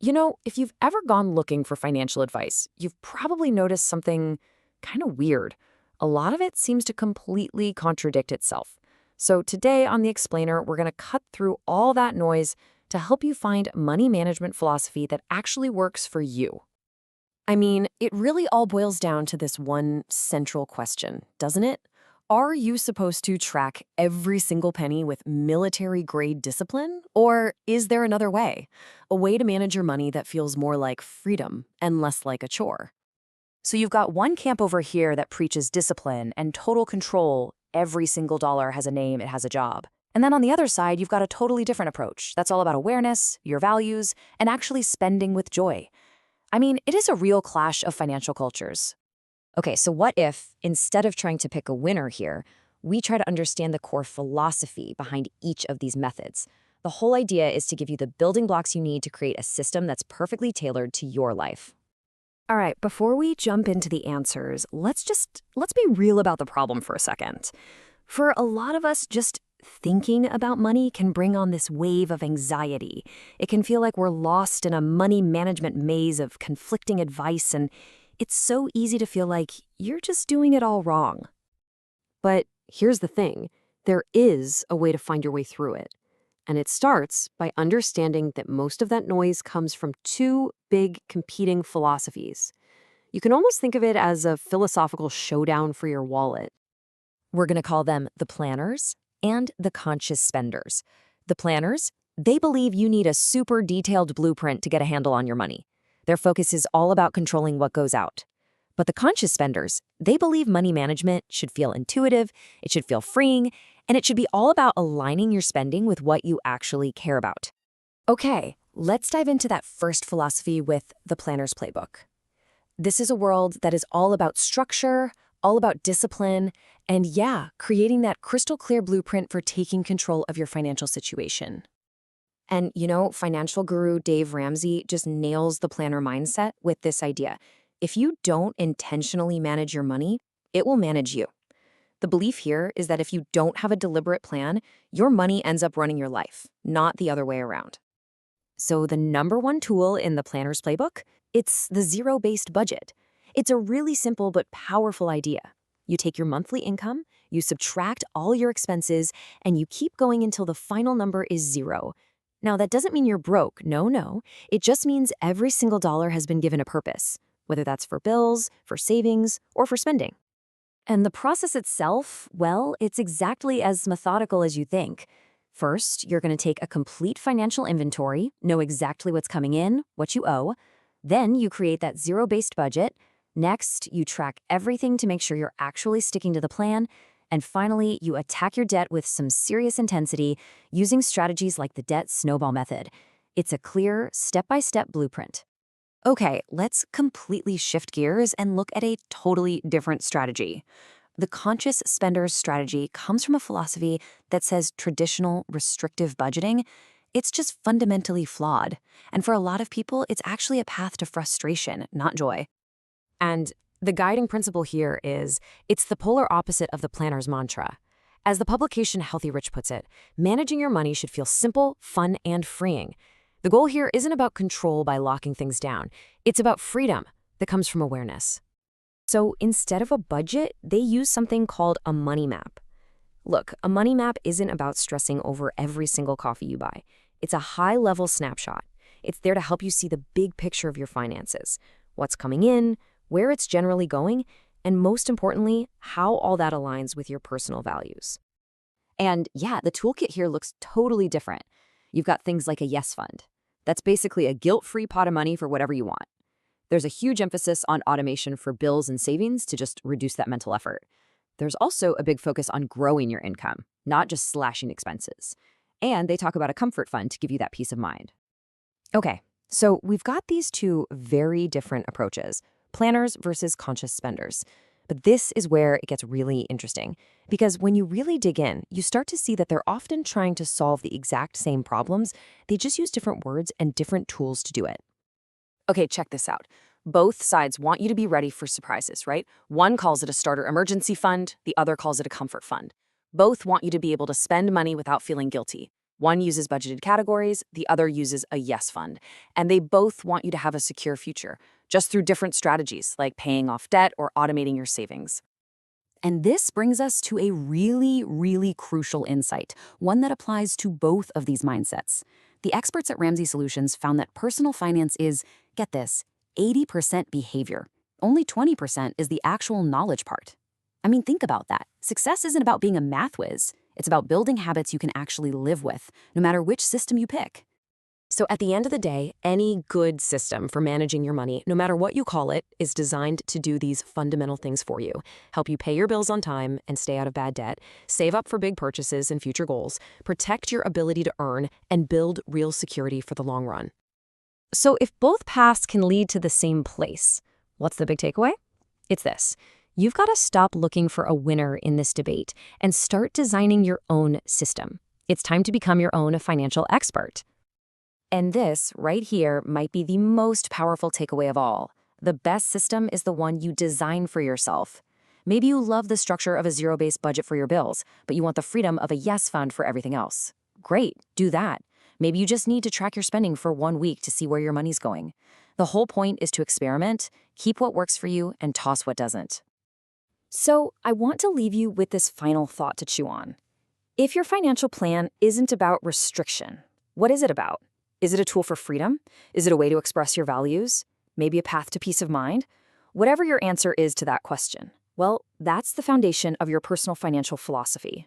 If you've ever gone looking for financial advice, you've probably noticed something kind of weird. A lot of it seems to completely contradict itself. So today on The Explainer, we're going to cut through all that noise to help you find money management philosophy that actually works for you. I mean, it really all boils down to this one central question, doesn't it? Are you supposed to track every single penny with military-grade discipline? Or is there another way? A way to manage your money that feels more like freedom and less like a chore? So you've got one camp over here that preaches discipline and total control. Every single dollar has a name, it has a job. And then on the other side, you've got a totally different approach that's all about awareness, your values, and actually spending with joy. I mean, it is a real clash of financial cultures. Okay, so what if, instead of trying to pick a winner here, we try to understand the core philosophy behind each of these methods? The whole idea is to give you the building blocks you need to create a system that's perfectly tailored to your life. All right, before we jump into the answers, let's be real about the problem for a second. For a lot of us, just thinking about money can bring on this wave of anxiety. It can feel like we're lost in a money management maze of conflicting advice, and it's so easy to feel like you're just doing it all wrong. But here's the thing, there is a way to find your way through it. And it starts by understanding that most of that noise comes from two big competing philosophies. You can almost think of it as a philosophical showdown for your wallet. We're going to call them the planners and the conscious spenders. The planners, they believe you need a super detailed blueprint to get a handle on your money. Their focus is all about controlling what goes out. But the conscious spenders, they believe money management should feel intuitive, it should feel freeing, and it should be all about aligning your spending with what you actually care about. Okay, let's dive into that first philosophy with the planner's playbook. This is a world that is all about structure, all about discipline, and creating that crystal clear blueprint for taking control of your financial situation. And financial guru Dave Ramsey just nails the planner mindset with this idea. If you don't intentionally manage your money, it will manage you. The belief here is that if you don't have a deliberate plan, your money ends up running your life, not the other way around. So the number one tool in the planner's playbook, it's the zero-based budget. It's a really simple but powerful idea. You take your monthly income, you subtract all your expenses, and you keep going until the final number is zero. Now, that doesn't mean you're broke. No. It just means every single dollar has been given a purpose, whether that's for bills, for savings, or for spending. And the process itself, well, it's exactly as methodical as you think. First, you're going to take a complete financial inventory, know exactly what's coming in, what you owe. Then you create that zero-based budget. Next, you track everything to make sure you're actually sticking to the plan. And finally, you attack your debt with some serious intensity using strategies like the debt snowball method. It's a clear, step-by-step blueprint. Okay, let's completely shift gears and look at a totally different strategy. The conscious spender's strategy comes from a philosophy that says traditional restrictive budgeting, it's just fundamentally flawed. And for a lot of people, it's actually a path to frustration, not joy. And the guiding principle here is, it's the polar opposite of the planner's mantra. As the publication Healthy Rich puts it, managing your money should feel simple, fun, and freeing. The goal here isn't about control by locking things down. It's about freedom that comes from awareness. So instead of a budget, they use something called a money map. Look, a money map isn't about stressing over every single coffee you buy. It's a high-level snapshot. It's there to help you see the big picture of your finances, what's coming in, where it's generally going, and most importantly, how all that aligns with your personal values. And the toolkit here looks totally different. You've got things like a yes fund. That's basically a guilt-free pot of money for whatever you want. There's a huge emphasis on automation for bills and savings to just reduce that mental effort. There's also a big focus on growing your income, not just slashing expenses. And they talk about a comfort fund to give you that peace of mind. Okay, so we've got these two very different approaches, planners versus conscious spenders. But this is where it gets really interesting, because when you really dig in, you start to see that they're often trying to solve the exact same problems. They just use different words and different tools to do it. Okay, check this out. Both sides want you to be ready for surprises, right? One calls it a starter emergency fund, the other calls it a comfort fund. Both want you to be able to spend money without feeling guilty. One uses budgeted categories, the other uses a yes fund, and they both want you to have a secure future, just through different strategies like paying off debt or automating your savings. And this brings us to a really, really crucial insight, one that applies to both of these mindsets. The experts at Ramsey Solutions found that personal finance is, get this, 80% behavior. Only 20% is the actual knowledge part. I mean, think about that. Success isn't about being a math whiz. It's about building habits you can actually live with, no matter which system you pick. So at the end of the day, any good system for managing your money, no matter what you call it, is designed to do these fundamental things for you. Help you pay your bills on time and stay out of bad debt, save up for big purchases and future goals, protect your ability to earn, and build real security for the long run. So if both paths can lead to the same place, what's the big takeaway? It's this. You've got to stop looking for a winner in this debate and start designing your own system. It's time to become your own financial expert. And this, right here, might be the most powerful takeaway of all. The best system is the one you design for yourself. Maybe you love the structure of a zero-based budget for your bills, but you want the freedom of a yes fund for everything else. Great, do that. Maybe you just need to track your spending for 1 week to see where your money's going. The whole point is to experiment, keep what works for you, and toss what doesn't. So, I want to leave you with this final thought to chew on. If your financial plan isn't about restriction, what is it about? Is it a tool for freedom? Is it a way to express your values? Maybe a path to peace of mind? Whatever your answer is to that question, well, that's the foundation of your personal financial philosophy.